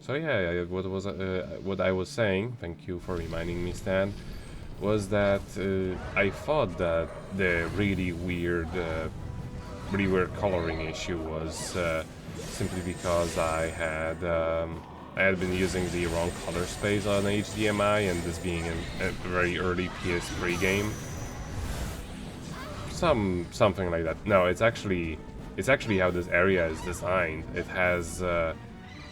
So yeah, what I was saying? Thank you for reminding me, Stan. Was that I thought that the really weird coloring issue was simply because I had been using the wrong color space on HDMI, and this being a very early PS3 game, something like that. No, it's actually how this area is designed. It has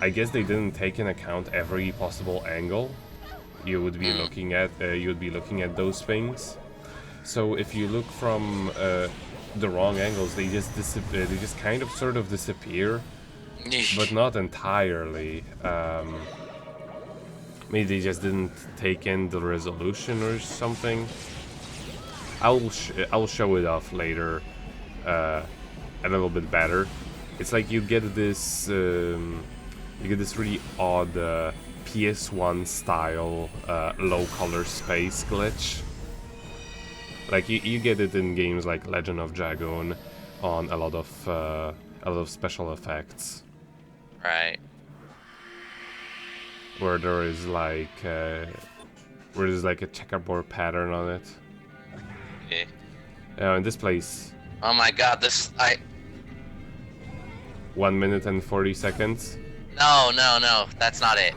I guess they didn't take into account every possible angle Mm. you would be looking at those things. So if you look from the wrong angles, they just kind of sort of disappear, but not entirely. Maybe they just didn't take in the resolution or something. I'll show it off later, uh, a little bit better. It's like you get this really odd PS1 style low color space glitch. Like you get it in games like Legend of Dragoon, on a lot of special effects, Right. where there is where there's like a checkerboard pattern on it. Yeah. In this place, Oh my god, this 1 minute and 40 seconds. no, that's not it.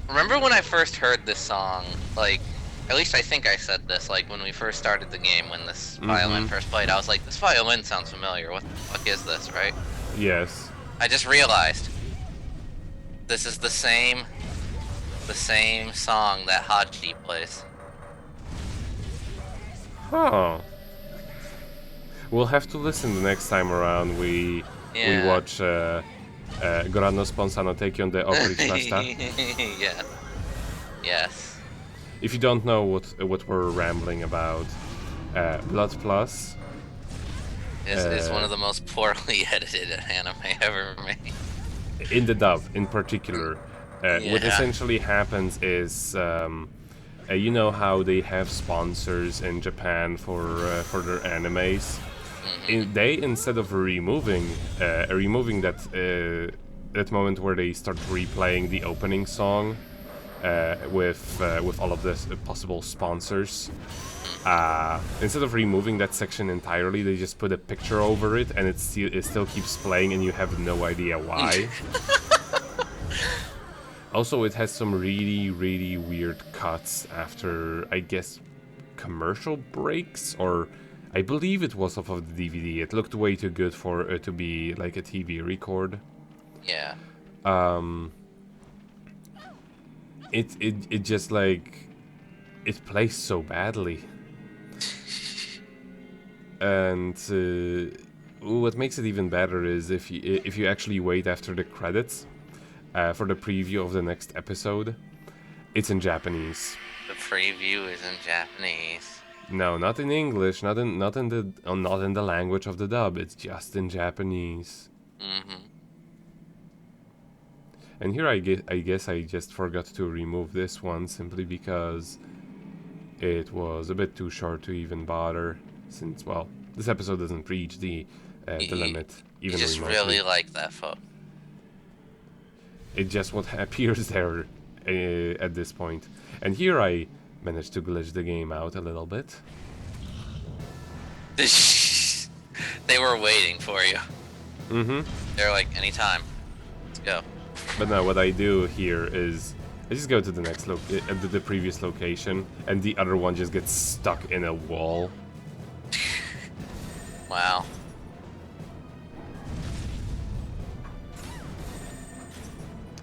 Remember when I first heard this song? Like, at least I think I said this, like, when we first started the game, when this violin Mm-hmm. first played, I was like, this violin sounds familiar. What the fuck is this, right? Yes. I just realized this is the same song that Haji plays. Huh. We'll have to listen the next time around. We Yeah. watch Gorano Sponsano take on the Okryć Lasta. Yeah. Yes. If you don't know what we're rambling about, Blood Plus. Is one of the most poorly edited anime ever made. In the dub in particular, what Yeah. essentially happens is you know how they have sponsors in Japan for their animes. They, instead of removing that moment where they start replaying the opening song with all of the possible sponsors. Instead of removing that section entirely, they just put a picture over it, and it still keeps playing, and you have no idea why. Also, it has some really weird cuts after, I guess, commercial breaks, or I believe it was off of the DVD. It looked way too good for it to be like a TV record. Yeah. It just like it plays so badly. And what makes it even better is if you actually wait after the credits for the preview of the next episode, it's in Japanese. The preview is in Japanese. No, not in English, not in the language of the dub. It's just in Japanese. Mm-hmm. And here I guess I just forgot to remove this one simply because it was a bit too short to even bother. Since, well, this episode doesn't reach the limit You even just remotely. really like that photo. It's just what appears there at this point. And here I managed to glitch the game out a little bit. They were waiting for you. Mm-hmm. They're like, anytime. Let's go. But now what I do here is I just go to the next the previous location, and the other one just gets stuck in a wall. Wow.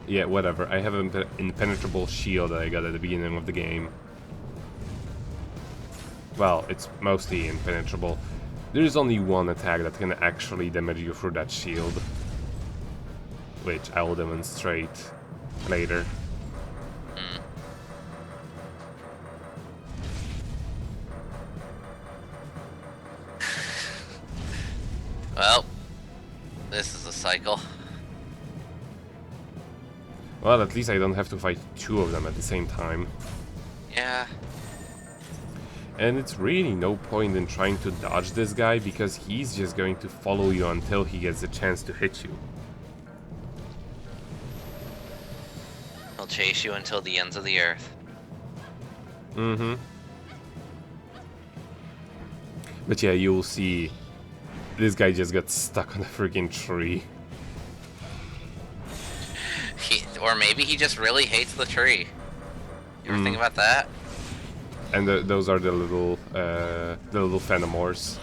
Yeah, whatever. I have an impenetrable shield that I got at the beginning of the game. Well, it's mostly impenetrable. There is only one attack that can actually damage you through that shield, which I will demonstrate later. Well, this is a cycle. Well, at least I don't have to fight two of them at the same time. Yeah. And it's really no point in trying to dodge this guy, because he's just going to follow you until he gets a chance to hit you. He'll chase you until the ends of the earth. Mm-hmm. But yeah, you'll see this guy just got stuck on a freaking tree. Or maybe he just really hates the tree. You ever think about that? And those are the little Phenomores.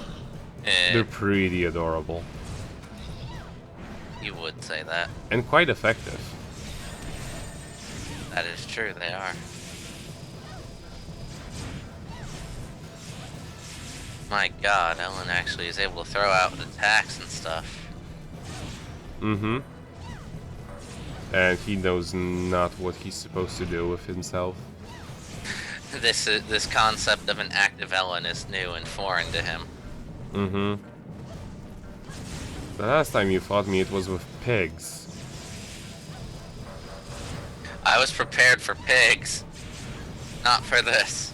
They're pretty adorable. You would say that. And quite effective. That is true, they are. My god, Ellen actually is able to throw out attacks and stuff. Mm-hmm. And he knows not what he's supposed to do with himself. This concept of an active Ellen is new and foreign to him. Mm-hmm. The last time you fought me, it was with pigs. I was prepared for pigs, not for this.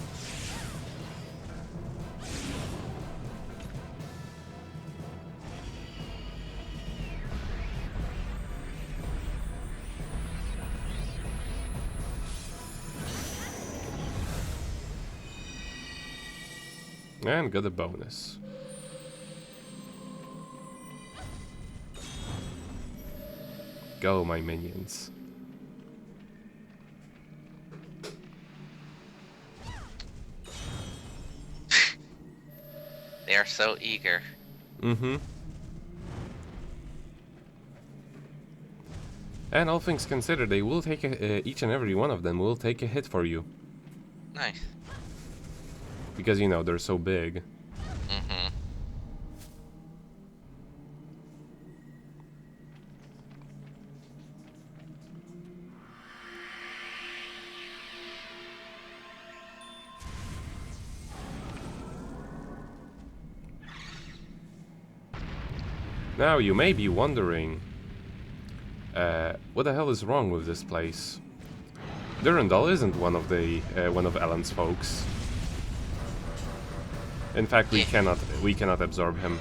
And got a bonus. Go, my minions. They are so eager. Mm-hmm. And all things considered, they will take each and every one of them will take a hit for you. Nice. Because, you know, they're so big. Mm-hmm. Now, you may be wondering, what the hell is wrong with this place? Durandal isn't one of Alan's folks. In fact, we cannot absorb him.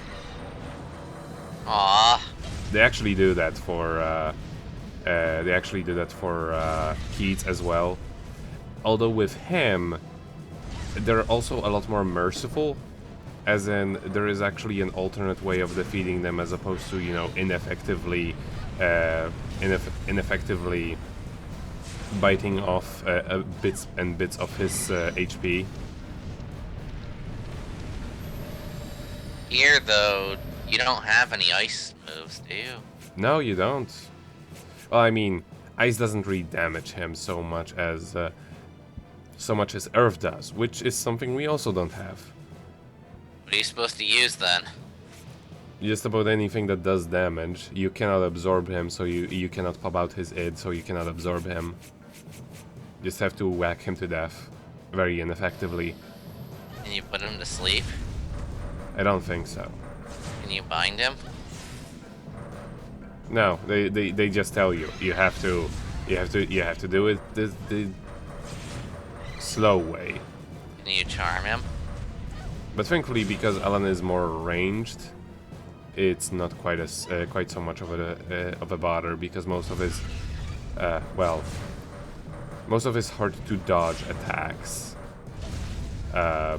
Aww. They actually do that for Keats as well. Although with him, they're also a lot more merciful. As in, there is actually an alternate way of defeating them, as opposed to, you know, ineffectively biting off bits of his HP. Here, though, you don't have any ice moves, do you? No, you don't. Well, I mean, ice doesn't really damage him so much as earth does, which is something we also don't have. What are you supposed to use then? Just about anything that does damage. You cannot absorb him, so you cannot pop out his id, so you cannot absorb him. Just have to whack him to death, very ineffectively. Can you put him to sleep? I don't think so. Can you bind him? No, they just tell you have to do it the slow way. Can you charm him? But thankfully, because Alan is more ranged, it's not quite so much of a bother, because most of his hard to dodge attacks are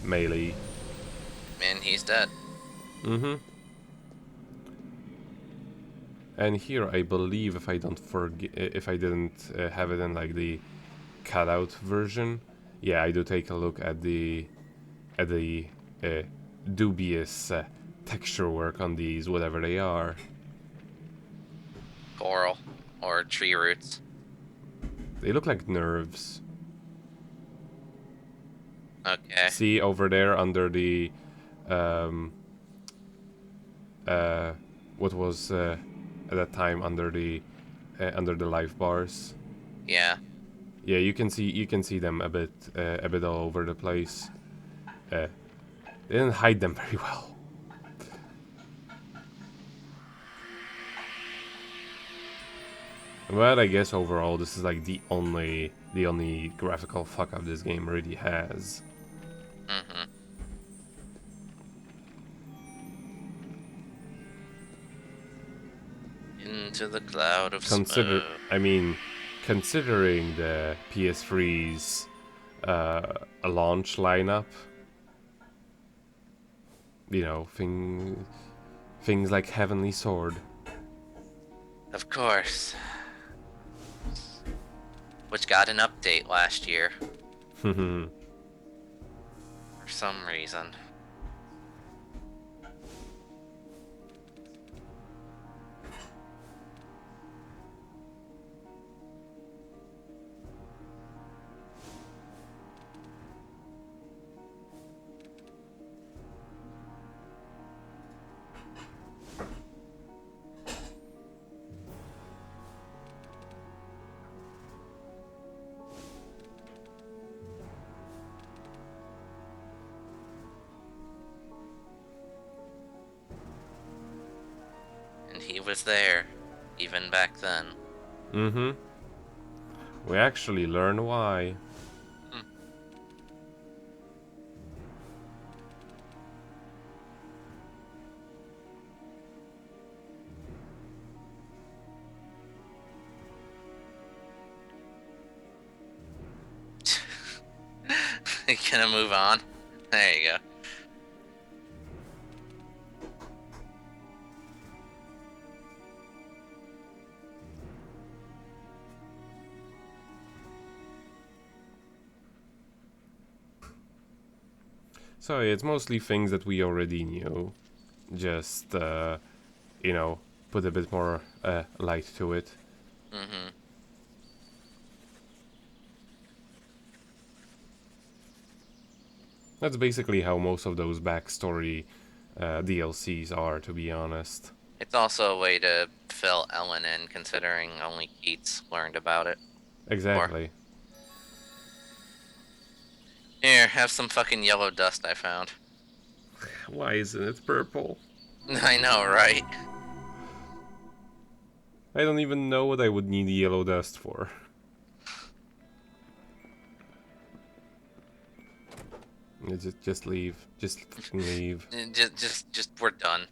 melee. And he's dead. Mm-hmm. And here, I believe, if I didn't have it in like the cutout version, yeah, I do take a look at the dubious texture work on these, whatever they are. Coral. Or tree roots. They look like nerves. Okay. See over there under the what was at that time under the life bars. Yeah. Yeah, you can see them a bit all over the place. They didn't hide them very well. But I guess overall this is like the only graphical fuck up this game really has. Mm-hmm. into the cloud of Consider, smoke. I mean, considering the PS3's a launch lineup, you know, things like Heavenly Sword. Of course. Which got an update last year. For some reason. And he was there, even back then. Mm-hmm. We actually learn why. Gonna move on. There you go. So it's mostly things that we already knew. Just, you know, put a bit more light to it. Mm-hmm. That's basically how most of those backstory DLCs are, to be honest. It's also a way to fill Ellen in, considering only Keats learned about it. Exactly. Here, have some fucking yellow dust I found. Why isn't it purple? I know, right? I don't even know what I would need yellow dust for. Just leave. Just fucking leave. Just, we're done.